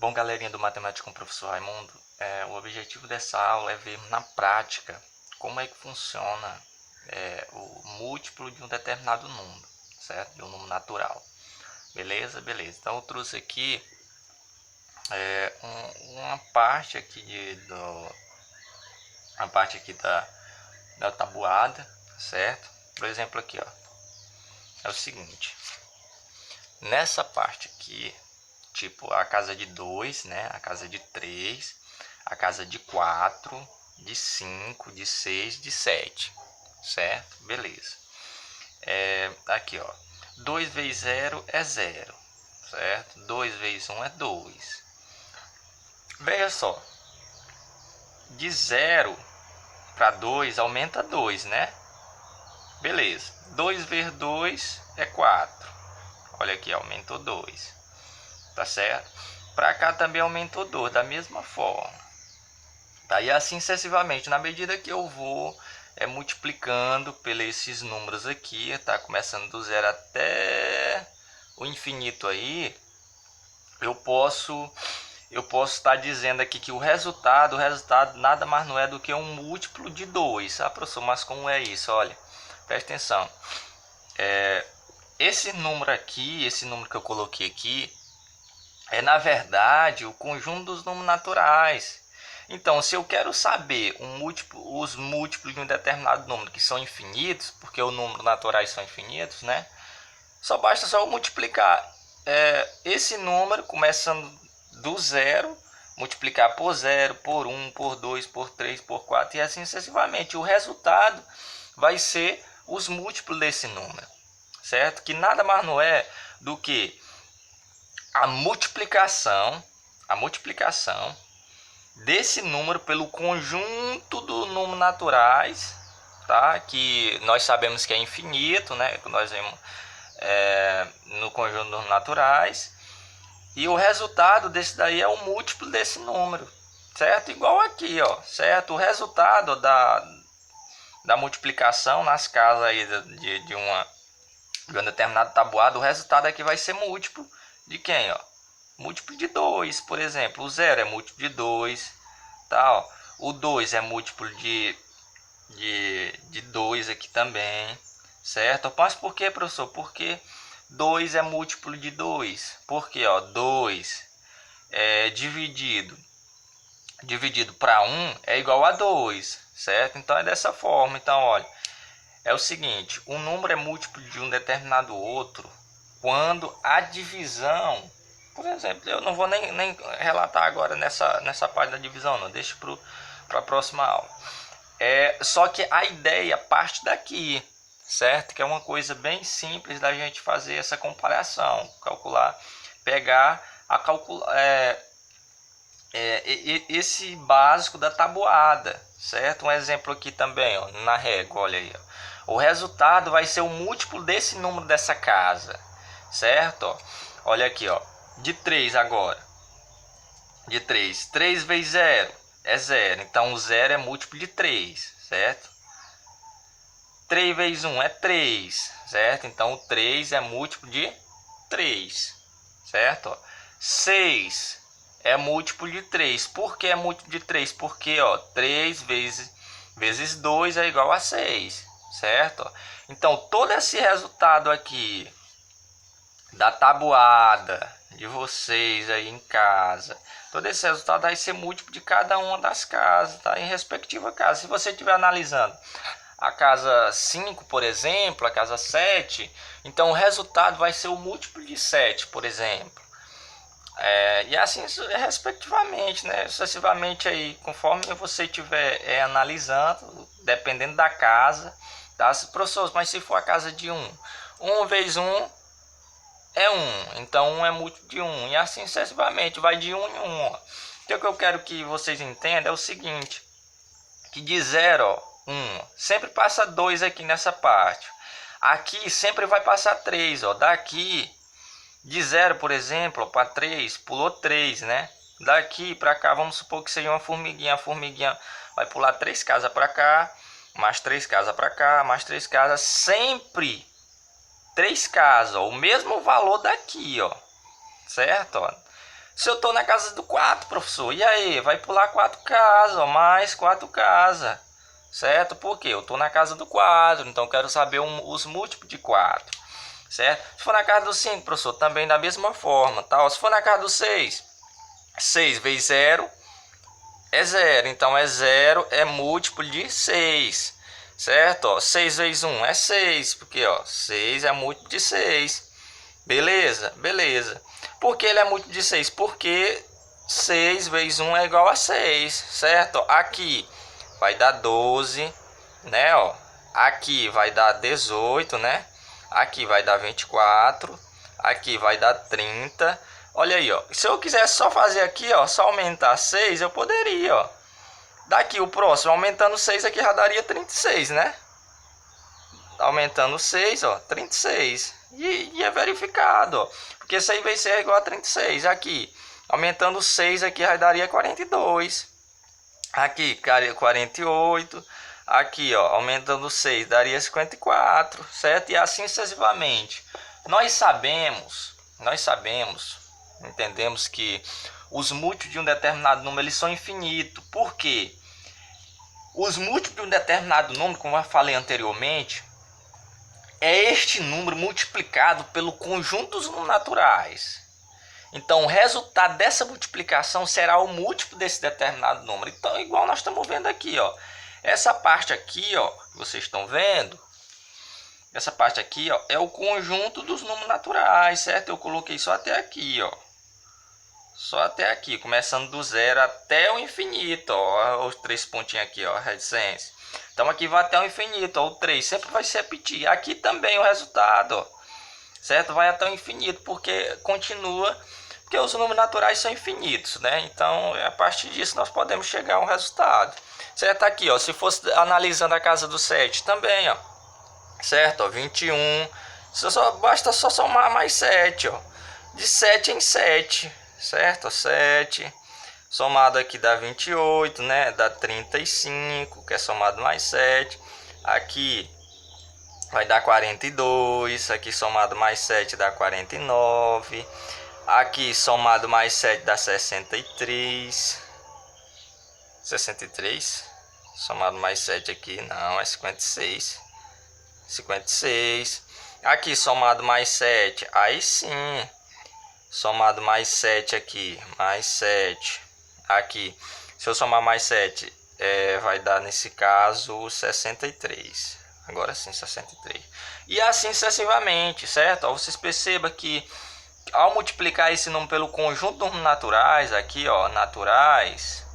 Bom, galerinha do Matemática com o Professor Raimundo, o objetivo dessa aula é ver na prática como é que funciona o múltiplo de um determinado número, certo? De um número natural. Beleza? Beleza. Então eu trouxe aqui uma parte aqui uma parte aqui da tabuada, certo? Por exemplo aqui, ó, é o seguinte. Nessa parte aqui, tipo a casa de 2, né? A casa de 3, a casa de 4, de 5, de 6, de 7, certo? Beleza. Aqui, ó, 2 vezes 0 é 0, certo? 2 vezes 1 é 2. Veja só, de 0 para 2 aumenta 2, né? Beleza. 2 vezes 2 é 4. Olha aqui, aumentou 2. Tá certo? Para cá também aumentou 2, da mesma forma. Tá? E assim sucessivamente, na medida que eu vou multiplicando pelos esses números aqui, tá? Começando do 0 até o infinito aí, eu posso estar dizendo aqui que o resultado nada mais não é do que um múltiplo de 2. Ah, professor, mas como é isso? Olha, presta atenção. Esse número aqui, esse número que eu coloquei aqui, é na verdade o conjunto dos números naturais. Então, se eu quero saber os múltiplos de um determinado número que são infinitos, porque os números naturais são infinitos, né? Basta eu multiplicar esse número, começando do 0, multiplicar por 0, por 1, por 2, por 3, por 4 e assim sucessivamente. O resultado vai ser os múltiplos desse número, certo? Que nada mais não é do que a multiplicação desse número pelo conjunto dos números naturais, tá? Que nós sabemos que é infinito, né? Que nós vemos no conjunto dos números naturais. E o resultado desse daí é o múltiplo desse número, certo? Igual aqui, ó, certo? O resultado da multiplicação nas casas aí de uma determinada tabuada, o resultado aqui vai ser múltiplo de quem, ó? Múltiplo de 2, por exemplo. O 0 é múltiplo de 2, tá, ó. O 2 é múltiplo de 2 aqui também, certo? Mas por que, professor? Porque 2 é múltiplo de 2. Porque, ó, 2 dividido para 1 é igual a 2, certo? Então é dessa forma. Então, olha, é o seguinte, um número é múltiplo de um determinado outro quando a divisão, por exemplo, eu não vou nem relatar agora nessa parte da divisão, não, deixa para a próxima aula. Só que a ideia parte daqui, certo? Que é uma coisa bem simples da gente fazer essa comparação, esse básico da tabuada, certo? Um exemplo aqui também, ó, na régua, olha aí, ó. O resultado vai ser o múltiplo desse número dessa casa, certo? Ó, olha aqui, ó, de 3 agora. De 3 vezes 0 é 0, então o 0 é múltiplo de 3, certo? 3 vezes 1 é 3, certo? Então o 3 é múltiplo de 3, certo? Ó, 6 é múltiplo de 3. Por que é múltiplo de 3? Porque, ó, 3 vezes 2 é igual a 6, certo? Então, todo esse resultado aqui da tabuada de vocês aí em casa, todo esse resultado vai ser múltiplo de cada uma das casas, tá? Em respectiva casa. Se você estiver analisando a casa 5, por exemplo, a casa 7, então o resultado vai ser o múltiplo de 7, por exemplo. E assim respectivamente, né? Sucessivamente aí, conforme você estiver analisando, dependendo da casa, tá? Professor, mas se for a casa de 1 vezes 1 é 1, então 1 é múltiplo de 1, e assim sucessivamente, vai de 1 em 1. Ó. Então o que eu quero que vocês entendam é o seguinte, que de 0, ó, 1, sempre passa 2 aqui nessa parte. Aqui sempre vai passar 3, ó, daqui de 0, por exemplo, para 3, pulou 3, né? Daqui para cá, vamos supor que seja uma formiguinha. A formiguinha vai pular 3 casas para cá, mais 3 casas para cá, mais 3 casas. Sempre 3 casas, ó, o mesmo valor daqui, ó. Certo? Ó. Se eu estou na casa do 4, professor, e aí? Vai pular 4 casas, ó, mais 4 casas, certo? Por quê? Eu estou na casa do 4, então eu quero saber os múltiplos de 4, certo? Se for na casa do 5, professor, também da mesma forma, tá? Se for na casa do 6, 6 vezes 0 é 0, então é 0 é múltiplo de 6, certo? Ó, 6 vezes 1 é 6, porque ó, 6 é múltiplo de 6, beleza? Beleza. Por que ele é múltiplo de 6? Porque 6 vezes 1 é igual a 6, certo? Aqui vai dar 12, né? Ó. Aqui vai dar 18, né? Aqui vai dar 24, aqui vai dar 30. Olha aí, ó. Se eu quisesse só fazer aqui, ó, só aumentar 6, eu poderia, ó. Daqui o próximo, aumentando 6 aqui já daria 36, né? Aumentando 6, ó, 36. E é verificado, ó. Porque 6 vezes 6 é igual a 36. Aqui, aumentando 6 aqui já daria 42. Aqui, 48. Aqui, ó, aumentando 6 daria 54, certo? E assim sucessivamente. Nós sabemos, entendemos que os múltiplos de um determinado número eles são infinitos. Por quê? Os múltiplos de um determinado número, como eu falei anteriormente, é este número multiplicado pelo conjunto dos números naturais. Então, o resultado dessa multiplicação será o múltiplo desse determinado número. Então, igual nós estamos vendo aqui, ó. Essa parte aqui, ó, que vocês estão vendo, essa parte aqui, ó, é o conjunto dos números naturais, certo? Eu coloquei só até aqui, ó. Só até aqui, começando do 0 até o infinito, ó. Os 3 pontinhos aqui, ó, reticência. Então, aqui vai até o infinito, ó, o 3 sempre vai se repetir. Aqui também o resultado, ó, certo? Vai até o infinito, porque continua, porque os números naturais são infinitos, né? Então, a partir disso, nós podemos chegar a um resultado. Certo? Aqui, ó, se fosse analisando a casa do 7, também, ó, certo? Ó, 21, basta só somar mais 7, ó, de 7 em 7, certo? 7, somado aqui dá 28, né? Dá 35, que é somado mais 7, aqui vai dar 42, aqui somado mais 7 dá 49, aqui somado mais 7 dá 63, somado mais 7 aqui, não, é 56, aqui somado mais 7, aí sim, somado mais 7 aqui, mais 7, aqui, se eu somar mais 7, vai dar nesse caso 63, agora sim 63, e assim sucessivamente, certo? Ó, vocês percebam que ao multiplicar esse número pelo conjunto de números naturais, aqui ó, naturais,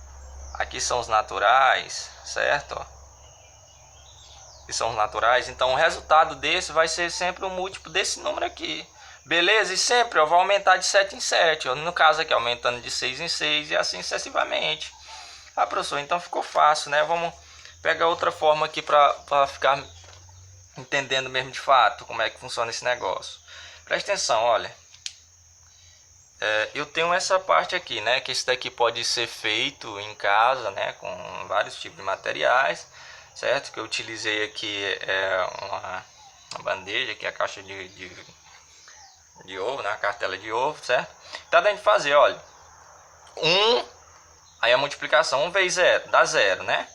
aqui são os naturais, certo? Aqui são os naturais, então o resultado desse vai ser sempre o múltiplo desse número aqui, beleza? E sempre ó, vai aumentar de 7 em 7, ó. No caso aqui aumentando de 6 em 6 e assim sucessivamente. Ah, professor, então ficou fácil, né? Vamos pegar outra forma aqui para ficar entendendo mesmo de fato como é que funciona esse negócio. Presta atenção, olha. Eu tenho essa parte aqui, né? Que esse daqui pode ser feito em casa, né? Com vários tipos de materiais, certo? Que eu utilizei aqui uma bandeja, aqui a caixa de ovo, né? A cartela de ovo, certo? Tá dando de fazer, olha. 1, aí a multiplicação, 1 vezes 0 dá 0, né?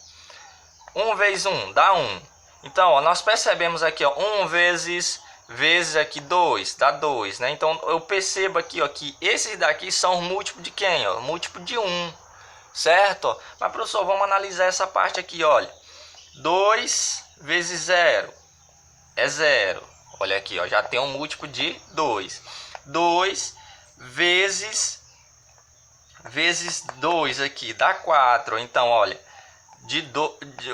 1 vezes 1 dá 1. Então, ó, nós percebemos aqui, ó, 1 vezes aqui 2, dá 2, né? Então, eu percebo aqui, ó, que esses daqui são múltiplos de quem, ó? Múltiplo de 1, certo? Mas, professor, vamos analisar essa parte aqui, olha. 2 vezes 0 é 0. Olha aqui, ó, já tem um múltiplo de 2. 2 vezes 2 aqui dá 4. Então, olha,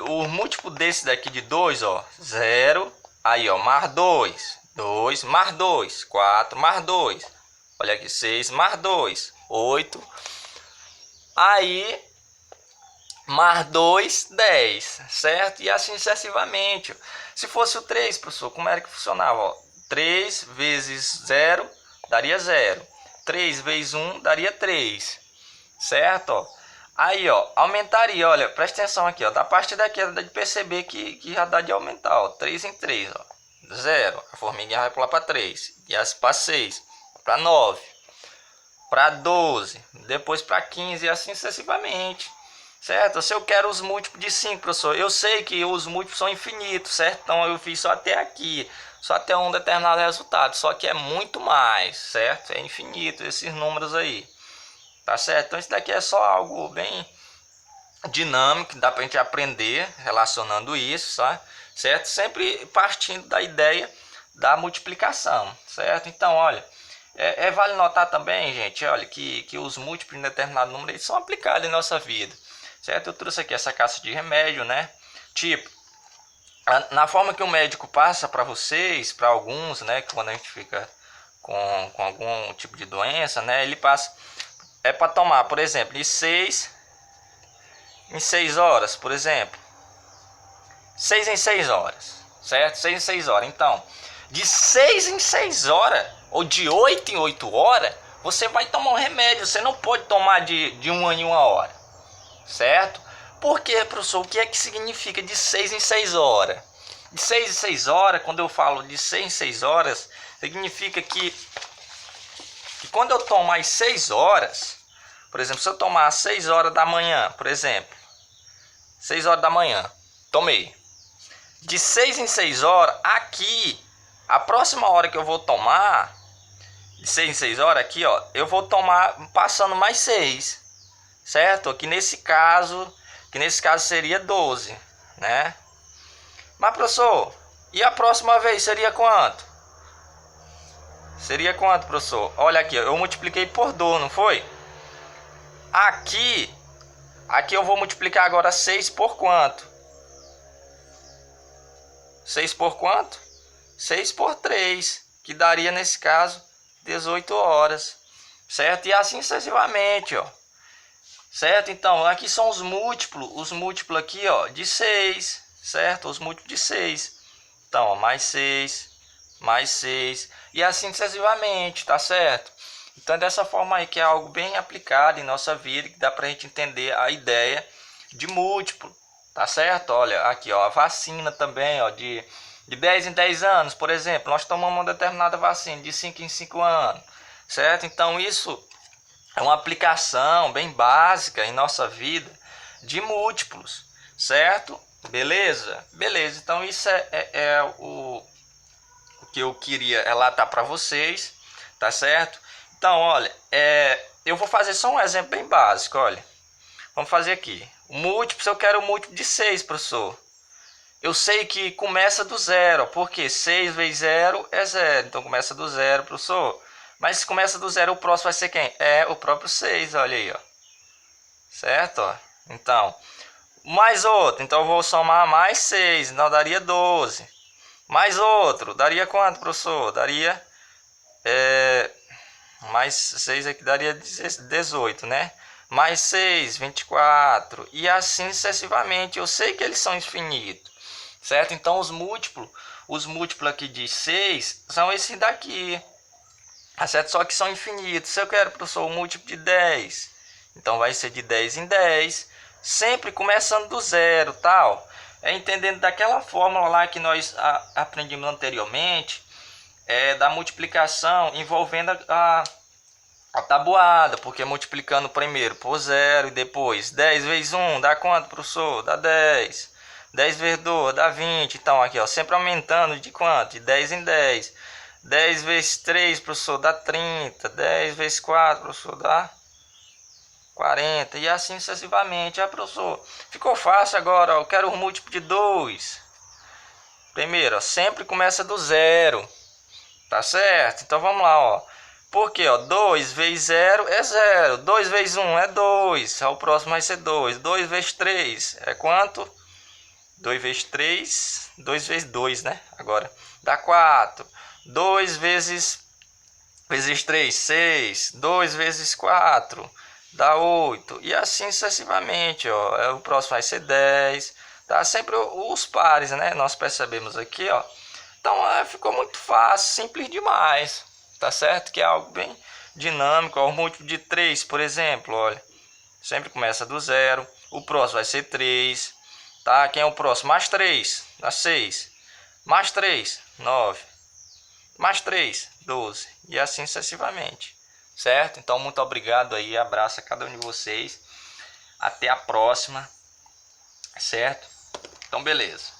o múltiplo desse daqui de 2, ó, 0. Aí, ó, mais 2. 2 mais 2, 4 mais 2. Olha aqui, 6 mais 2, 8. Aí, mais 2, 10, certo? E assim sucessivamente. Se fosse o 3, professor, como era que funcionava? Ó, 3 vezes 0 daria 0. 3 vezes 1 daria 3, certo? Ó. Aí, ó, aumentaria, olha, presta atenção aqui, ó, da parte daqui dá de perceber que já dá de aumentar, ó, 3 em 3, ó, 0, a formiguinha vai pular para 3, e as para 6, para 9, para 12, depois para 15 e assim sucessivamente, certo? Se eu quero os múltiplos de 5, professor, eu sei que os múltiplos são infinitos, certo? Então eu fiz só até aqui, só até um determinado resultado, só que é muito mais, certo? É infinito esses números aí, tá certo? Então isso daqui é só algo bem dinâmico, dá pra gente aprender relacionando isso, tá? Certo? Sempre partindo da ideia da multiplicação, certo? Então, olha, vale notar também, gente, olha, que os múltiplos em determinado número eles são aplicados em nossa vida, certo? Eu trouxe aqui essa caixa de remédio, né? Tipo, na forma que o médico passa para vocês, para alguns, né? Que quando a gente fica com algum tipo de doença, né? Ele passa, para tomar, por exemplo, de 6 em 6 horas, por exemplo. 6 em 6 horas, certo? 6 em 6 horas. Então, de 6 em 6 horas, ou de 8 em 8 horas, você vai tomar um remédio. Você não pode tomar de 1 em 1 hora, certo? Por quê, professor? O que é que significa de 6 em 6 horas? De 6 em 6 horas, quando eu falo de 6 em 6 horas, significa que quando eu tomar as 6 horas, por exemplo, se eu tomar às 6 horas da manhã, por exemplo, 6 horas da manhã, tomei. De 6 em 6 horas, aqui, a próxima hora que eu vou tomar, de 6 em 6 horas, aqui, ó, eu vou tomar passando mais 6, certo? Que nesse caso seria 12, né? Mas, professor, e a próxima vez seria quanto? Seria quanto, professor? Olha aqui, eu multipliquei por 2, não foi? Aqui eu vou multiplicar agora 6 por quanto? 6 por quanto? 6 por 3, que daria nesse caso 18 horas, certo? E assim sucessivamente, ó. Certo? Então, aqui são os múltiplos aqui, ó, de 6, certo? Os múltiplos de 6. Então, ó, mais 6, e assim sucessivamente, tá certo? Então, é dessa forma aí que é algo bem aplicado em nossa vida, que dá pra gente entender a ideia de múltiplo, tá certo? Olha, aqui, ó, a vacina também, ó, de 10 em 10 anos, por exemplo, nós tomamos uma determinada vacina de 5 em 5 anos, certo? Então, isso é uma aplicação bem básica em nossa vida de múltiplos, certo? Beleza? Beleza, então isso é o que eu queria relatar para vocês, tá certo? Então, olha, eu vou fazer só um exemplo bem básico, olha. Vamos fazer aqui. O múltiplo, se eu quero o múltiplo de 6, professor. Eu sei que começa do zero, porque 6 vezes 0 é 0. Então começa do zero, professor. Mas se começa do zero, o próximo vai ser quem? É o próprio 6, olha aí, ó. Certo? Ó. Então, mais outro. Então eu vou somar mais 6, então daria 12. Mais outro, daria quanto, professor? Daria mais 6 aqui daria 18, né? Mais 6, 24. E assim sucessivamente. Eu sei que eles são infinitos, certo? Então os múltiplos aqui de 6 são esses daqui, certo? Só que são infinitos. Se eu quero, professor, o múltiplo de 10, então vai ser de 10 em 10, sempre começando do zero, tal. Entendendo daquela fórmula lá que nós aprendemos anteriormente, da multiplicação envolvendo a tabuada, porque multiplicando primeiro por 0 e depois 10 vezes 1 dá quanto, professor? Dá 10. 10 vezes 2 dá 20. Então aqui, ó, sempre aumentando de quanto? De 10 em 10. 10 vezes 3, professor, dá 30. 10 vezes 4, professor, dá 40. E assim sucessivamente. Professor, ficou fácil agora, ó, eu quero o múltiplo de 2. Primeiro, ó, sempre começa do zero. Tá certo? Então vamos lá, ó. Porque, ó, 2 vezes 0 é 0. 2 vezes 1 é 2. O próximo vai ser 2. 2 vezes 3 é quanto? 2 vezes 3, 2 vezes 2, né? Agora, dá 4. 2 vezes 3, 6. 2 vezes 4, dá 8. E assim sucessivamente, ó. O próximo vai ser 10. Tá sempre os pares, né? Nós percebemos aqui, ó. Então, ficou muito fácil, simples demais. Tá certo? Que é algo bem dinâmico. Ó, o múltiplo de 3, por exemplo, olha. Sempre começa do zero. O próximo vai ser 3. Tá? Quem é o próximo? Mais 3, dá 6. Mais 3, 9. Mais 3, 12. E assim sucessivamente. certo? Então, muito obrigado aí, abraço a cada um de vocês. Até a próxima, certo? Então, beleza.